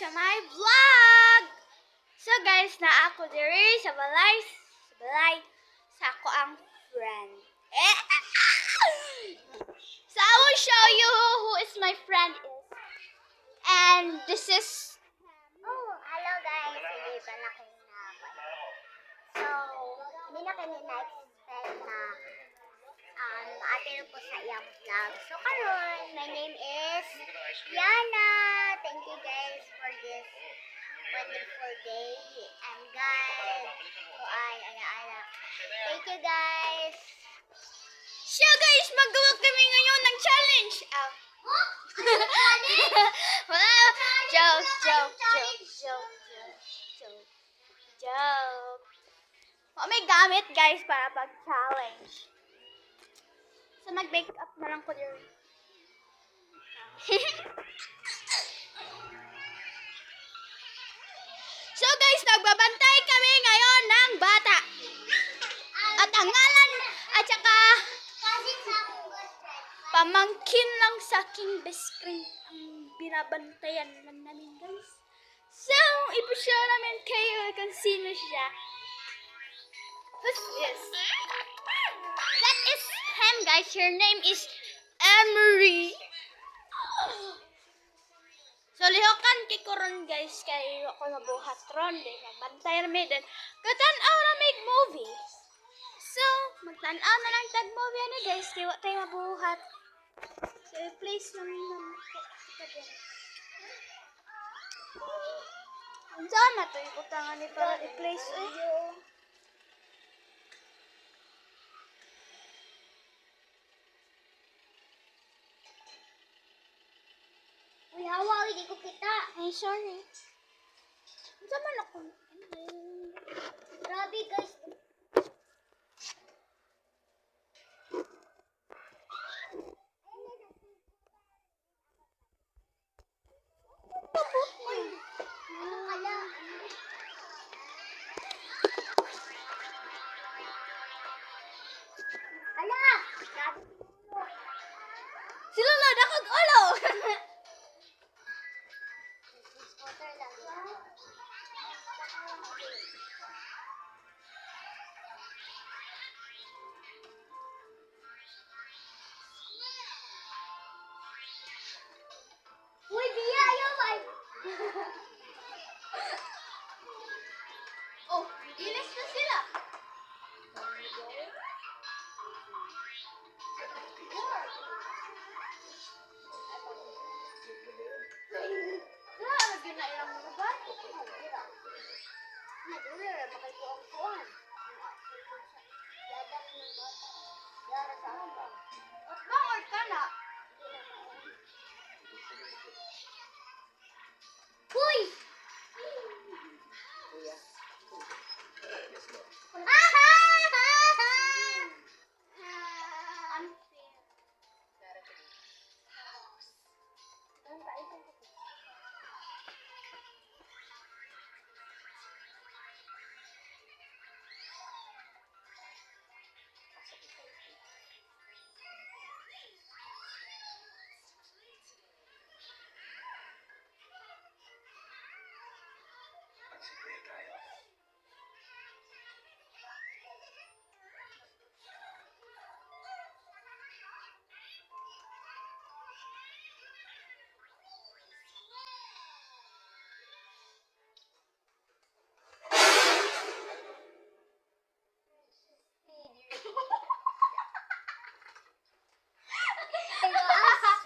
sa my vlog! So guys, na ako diri sa balay sa ako ang friend. So I will show you who is my friend is. And this is Hello guys, hindi pala kayo na ako. So, hindi na kayo na-expect na ma-attend po sa iyang vlog. So, karon, my name is Yana. Thank you guys for this wonderful day. And guys, ala. Thank you guys. So guys, magawa kami ngayon ng challenge. Wala. Joke. May gamit guys para pag-challenge. So mag-make up na lang ko dito. So guys, nagbabantay kami ngayon ng bata. At ang ngalan at saka pamangkin lang sa aking best friend ang binabantayan man namin guys. So, ipa-show namin kayo kung sino siya. Who's this? That is him guys. Her name is Emery. So, lihokan kay Koron guys. Kaya ako nabuhat ron. Magbantay namin din. Katanaw na make movie. So, magtanaw na lang tag-movie ano guys. Kaya wala tayo mabuhat. So, i-place namin naman ko. Ang sama to. Ibutangan ni para i-place. Uy, hawa, hindi ko kita. Ay, sorry. Ang sama na ko. Grabe guys. Sila na dakog ulo. Uy, Bia, ayaw ba? Oh, ilis na sila. Bangor ka na. Uy!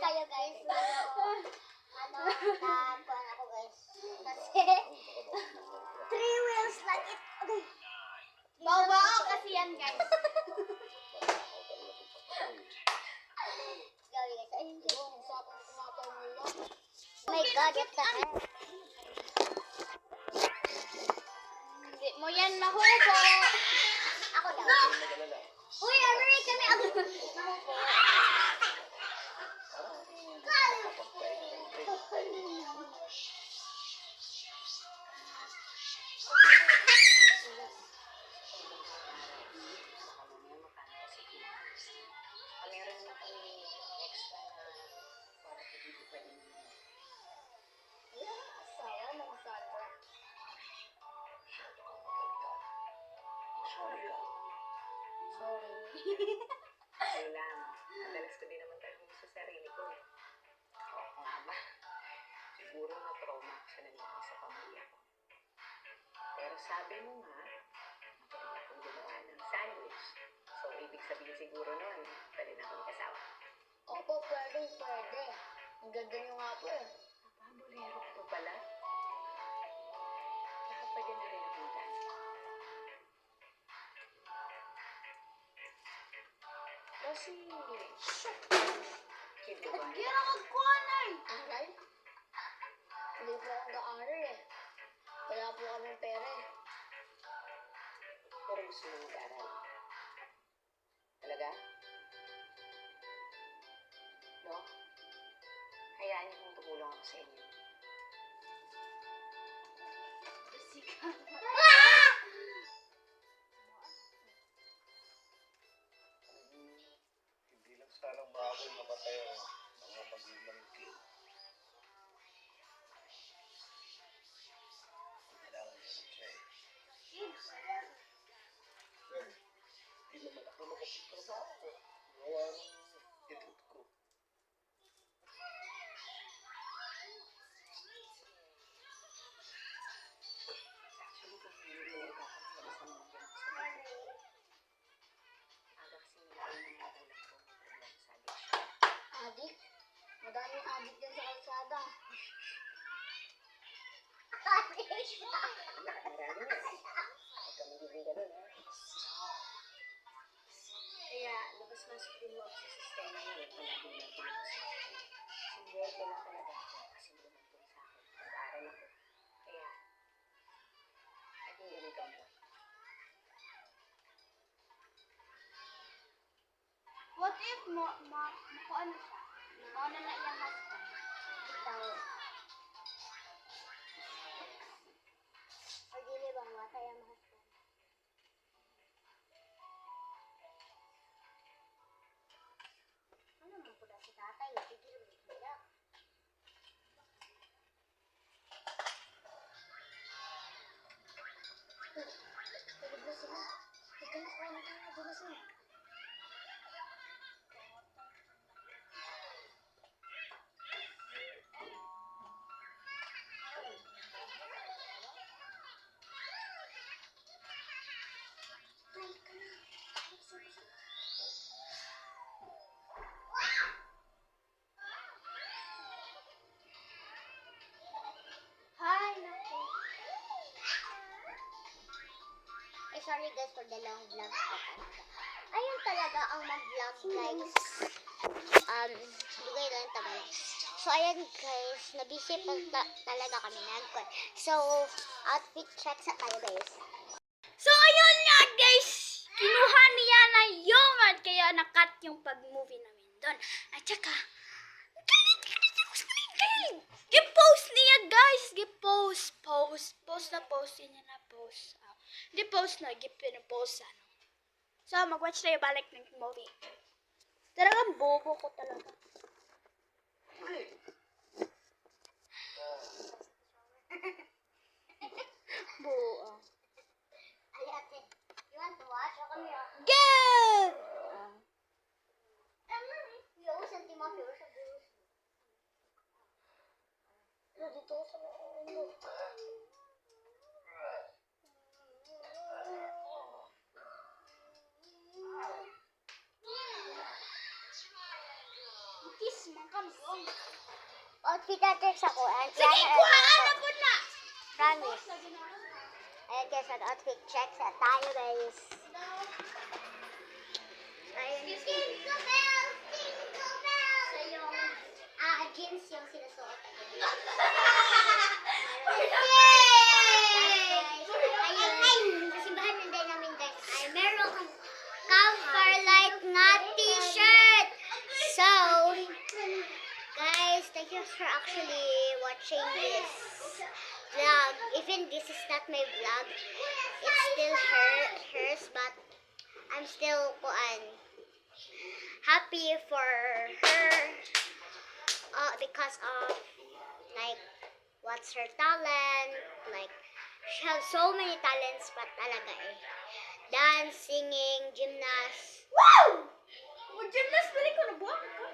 Kayo guys. Nakuha ako guys. Kasi 3 wheels like it. Okay. Bawa kasi yan guys. Sorry guys. Ayun guys. Oh my god, what the heck? Hindi mo yan mahubo. Ako daw. No! Uy, Emery, kami ako. Ano lang, madalas ko din naman tanongin sa sarili ko eh. Oo nga ba? Siguro na-trauma ako sa nangyari sa pamilya ko. Pero sabi mo nga, magaling akong gumawa ng sandwich. So, ibig sabihin siguro nun, pwede na akong kasawa. Opo, pwede. Ang ganda nyo nga po eh. Paborero ko pa pala. Saka pwede na rin akong dance. Kasi, kid mo ba? Gira kagkuanay. Aral? Hindi po ako nag-aaral eh. Wala po kami pera eh. Pero gusto mo mag-aral. Talaga? No? Hayaan niyo kung tumulong ako sa inyo. Hindi lang sanang maako'y mamatay ang mga magulang ko. Kailangan meron siya eh. Hindi naman ako makapitrabaho. Gawa ng edad ko. Actually, kung hindi mo ka kami, alas naman din ako sa bahay. Aga kasi nila yung mga magulang ko may problema sa addiction. Adik? Madaming adik din sa kalsada. Marami na. Huwag ka magiging ganun, ha? Kaya, labas-masok din mo ako sa sistema niya. Palagi lang tulong sa akin. Sinuwerte lang talaga ako kasi lumantong sa akin. Nag-aaral ako. Kaya, naging ganito ang buhay. What if makuha na siya? Makuha na na iyang husband. Ikaw. O dili ba nga kaya mahasban? Ano man po na si tatay? Tigil mo kaya. Tulog na sila. Ikaw na kuha na tayo. Doon na sila. Hi, naku. Sorry guys for the long vlog ko talaga. Ayun talaga ang mag-vlog guys. Bigay lang tagal. So ayan guys, nabisi pa talaga kami nagkon. So outfit check sa tayo guys. So, ayun nga guys. Kinuha niya na yung at kaya nakat yung pag-movie namin doon. At saka, galing. Gi-post niya guys. Gi-post. Post na post. Yun na post. Di post na. Gi-post ano. So, mag-watch tayo balik ng movie. Talagang bobo ko talaga. Buo. Ali ate, you want to watch? O kami ah. Good! Yo, senti mo pero sa girls. Dito sa ulo. Kiss man ka mo. Outfit natin sa kuan. Sige, kuha na po na! Promise. Ayan guys, ang outfit check sa tayo guys. Ayun. Jingle bells! Jingle bells! So yung, jeans yung sinusuot. Ayun, sa simbahan ng day namin guys, ay meron kang cover light nga t-shirt. So, guys, thank you for actually watching this vlog. Even this is not my vlog, it's still hers, but I'm still happy for her because of like what's her talent, like she has so many talents, but talaga dance, singing, gymnast. Wow! Mag-gymnast balik ko na buwan ka.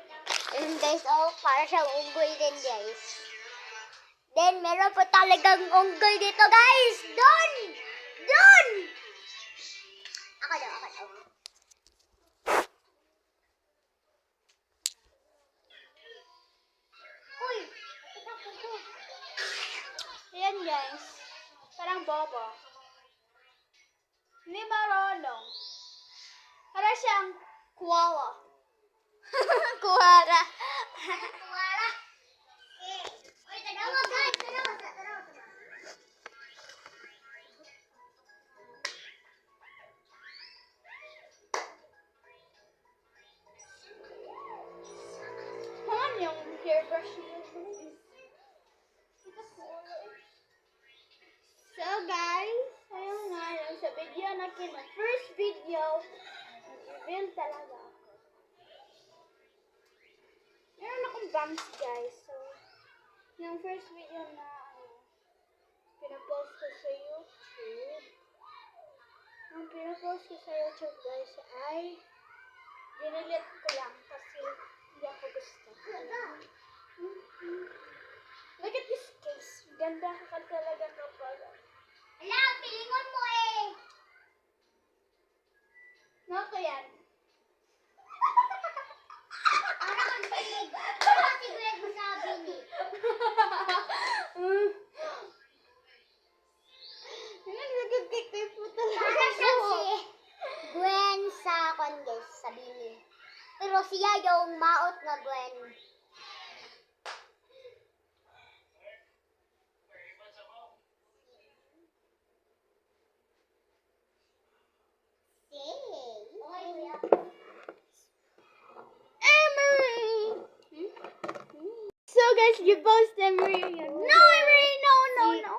And guys, oh, para siyang unggoy din, guys. Then, meron po talagang unggoy dito, guys. Doon! Doon! Ako daw, ako daw. Uy! Nakita ko. Ayan guys. Parang bobo. Hindi marunong. Para siyang koala. Koala. Wala. Eh, uy, tanawa, guys. Tanawa, tanawa. Saan yung hairbrush niya? So guys, ayun nga yun. Sa video na first video, nag-reveal talaga ako. Meron akong bangs guys. So, yung first video na pinapost ko sa YouTube. Ang pinapost ko sa YouTube guys ay dinilit ko lang kasi hindi ako gusto. Look at this case. Ganda ka talaga kapag Hala, pilingon mo eh. Nako yan. Para kang pilig. Para si Greg masabi ni. Nagkakikik po talaga. Para siyang si Gwen sa Condes, sa Bini. Pero siya yung maot na Gwen. Emery! So guys, you post Emery. No, Emery! No, no, no.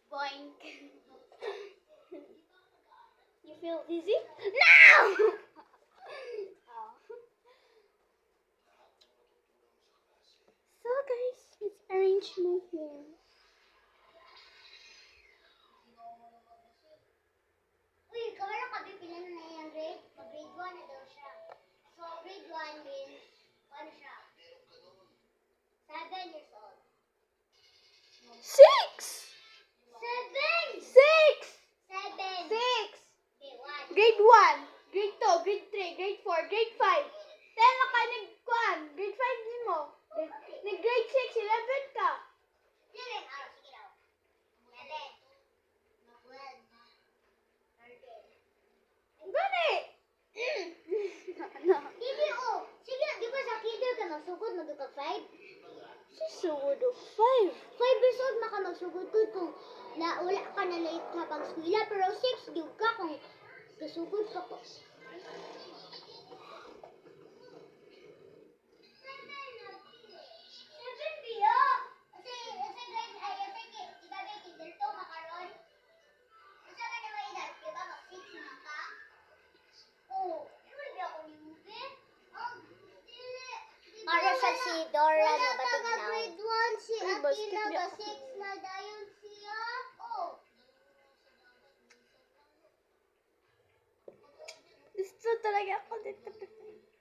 Boink. You feel dizzy? No! So guys, let's arrange my hair. Uy, kawala ka bipilan na yung grade. Mag-grade 1 na daw siya. So, grade 1 means, ano siya? 7 years old. 6! 7! 6! 7! 6! Okay, 1. Grade 1, grade 2, grade 3, grade 4, grade 5. 10 na ka nagkuhan. Grade 5 din mo. Nag-grade 6, 11 ka. 11. Ah, sige daw. 11. 12. 13. Gani! Hindi, oh. Sige na, di ba sa kinder ka nagsugod, magka 5? Susugod o 5. 5 years old na ka nagsugod ko kung na wala ka na late sa pang-skwila, pero 6 di ka kung gasugod ka ko. Para sa si Dora na batignaw. Grade 1 si Ay, basket Akila, niya. ga 6 na dayon siya. Oh. Gusto talaga ako dito.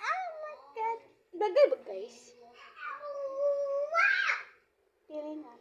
Oh my God. Bagay ba guys? Pili na.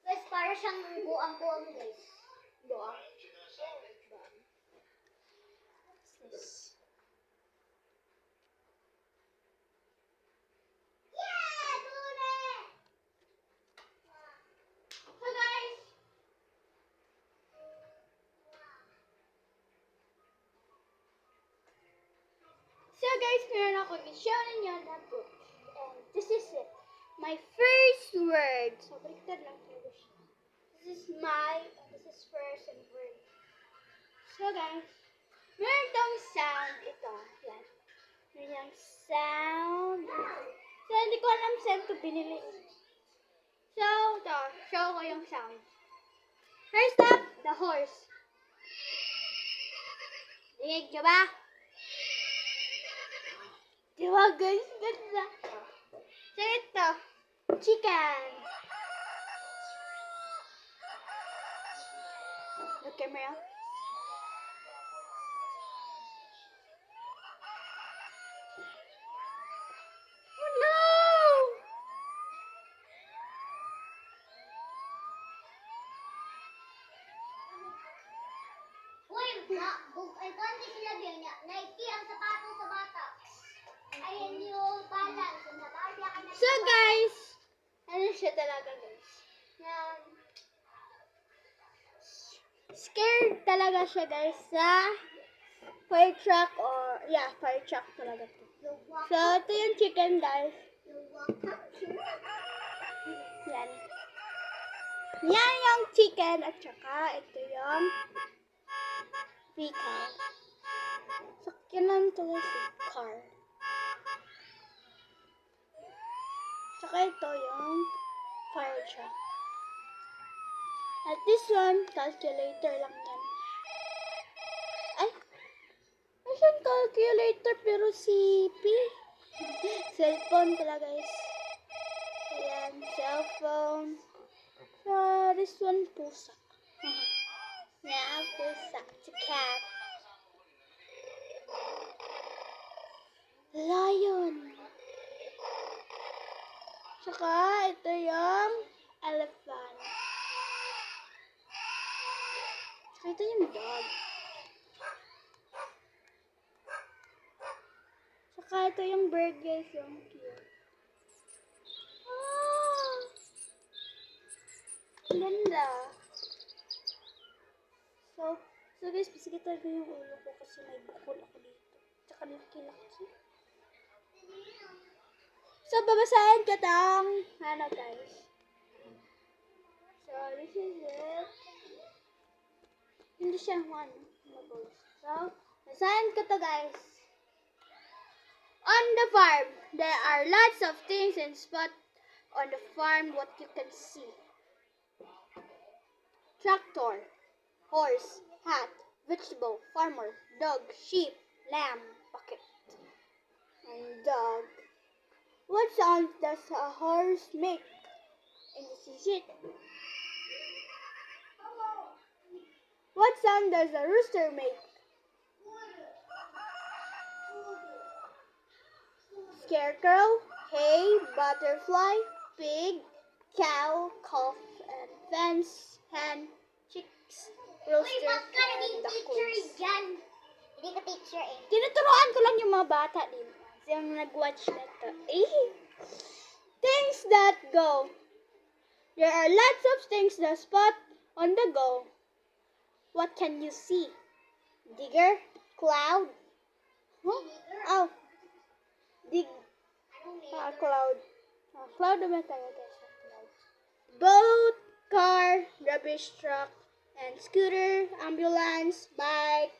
Guys, para siyang buang-buang guys. Doa. Yeah, Dora! So guys, So guys, meron ako i-show ninyo na book. And this is it. My first word. So, baliktad lang talaga siya. This is this is first and word. So guys, meron tong sound ito. Yan. Meron yung sound. So, hindi ko alam saan ito binili. So, ito. Show ko yung sound. First up, the horse. Dinig nyo ba? Diba guys? Ganda. So, ito. Chicken. The camera. Oh no! Uy, ay kundi sila niya. Nike ang sapatos sa bata. Ayan yung balance. Nababi ka na. So guys, ano siya talaga guys? Yan. Scared talaga siya guys sa fire truck or fire truck talaga to. So ito yung chicken guys. Yan. Yan yung chicken at saka ito yung vehicle. Sakyan lang ito guys, car. Tsaka ito yung fire truck. At this one, calculator lang yan. Ay! Asan calculator pero CP? Cellphone pala guys. Ayan, cellphone. So, this one, pusa. Yeah, pusa. It's a cat. Lion. Tsaka, ito yung elephant. Tsaka, ito yung dog. Tsaka, ito yung bird, guys. Yung cute. Ah! Ang ganda. So guys, bisig talaga yung ulo ko kasi may bukol ako dito. Tsaka laki-laki. So, babasahin ko tong, guys. So, this is it. Hindi siya mabos. So, basahin ko to, guys. On the farm, there are lots of things and spot on the farm what you can see. Tractor, horse, hat, vegetable, farmer, dog, sheep, lamb, bucket, and dog. What sound does a horse make? And this is it. What sound does a rooster make? Scarecrow, hay, butterfly, pig, cow, calf, and fence, hen, chicks, Uy, rooster, ba't ka naging and teacher ducklings. dyan? Hindi ka teacher eh. Tinuturoan ko lang yung mga bata din. Yung nag-watch na to. Things that go. There are lots of things that spot on the go. What can you see? Digger? Cloud? Huh? Oh. Cloud. Cloud naman tayo guys. Cloud. Boat, car, rubbish truck, and scooter, ambulance, bike,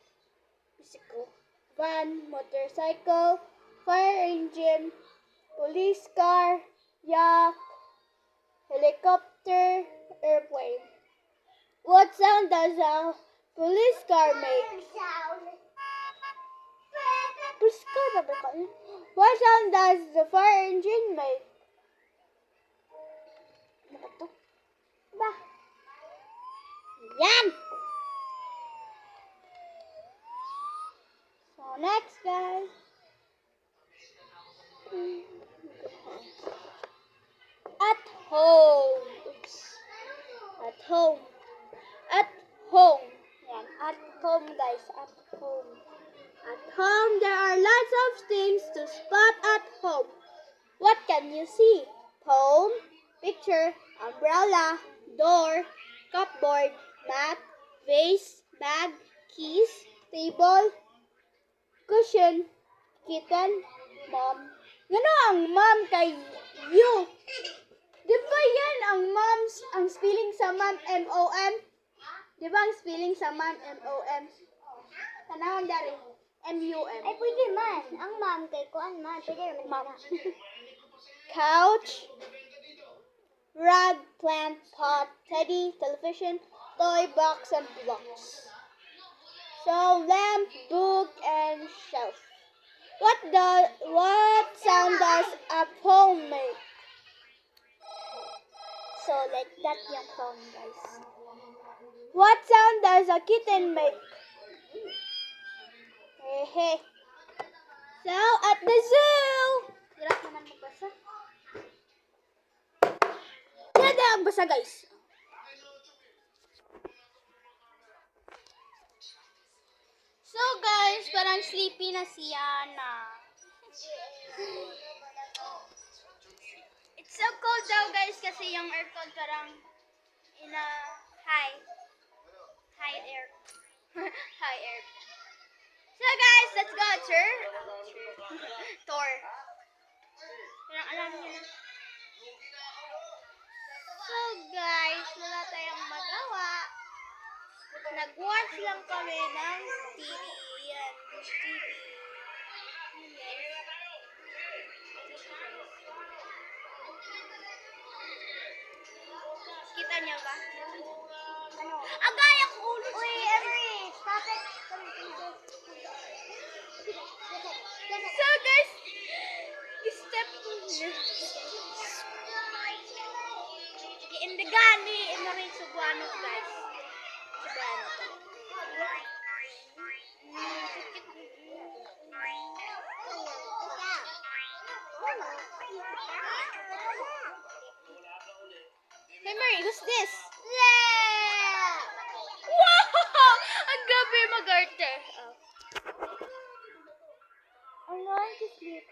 bicycle, van, motorcycle, fire engine, police car, yacht, helicopter, airplane. What sound does a police car make? Police car ba ba? What sound does the fire engine make? Ano ba to? Ba? Yan! So, next, guys. At home. Oops. At home. At home. Yan. At home, guys. At home. At home, there are lots of things to spot at home. What can you see? Phone, picture, umbrella, door, cupboard, mat, vase, bag, keys, table, cushion, kitten, mom. Gano ang mom kay you. Di ba yan ang mom's, ang spelling sa mom, M-O-M? Di ba ang spelling sa mom, M-O-M? Tanawang dari, M-U-M. Ay, pwede man. Ang mom kay kuan man. Pwede naman Mom. na. Couch, rug, plant, pot, teddy, television, toy, box, and blocks. So, lamp, book, and shelf. What sound does a phone make? So, like that yung phone, guys. What sound does a kitten make? Hey, hey. So, at the zoo! Hirap naman magbasa. Yan na ang basa, guys. So, guys, parang sleepy na si Yana. It's so cold daw, guys, kasi yung aircon parang in a high air. High air. So, guys, let's go, tour. Parang alam niyo na. So, guys, wala tayong magawa. Nag-watch lang kami ng TV. Yan, TV. Kita niyo ba? Ano? Agay ang ulo. Uy, Every, stop it. So, guys, step Indagani, rin Subuano, guys. Subuano to. Hey, Mary, who's this? Wow! Ang gabi mag-arte. Oh. I'm going to sleep.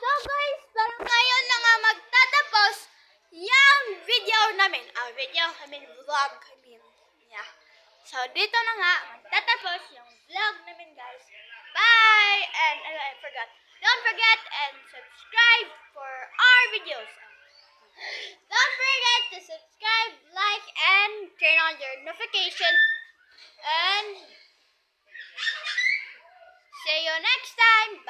So guys, parang ngayon na nga magtatapos yung video namin. Vlog. Yeah. So dito na nga magtatapos yung vlog namin, guys. Bye! And I forgot. Don't forget and subscribe for our videos. Don't forget to subscribe, like, and turn on your notification. And see you next time.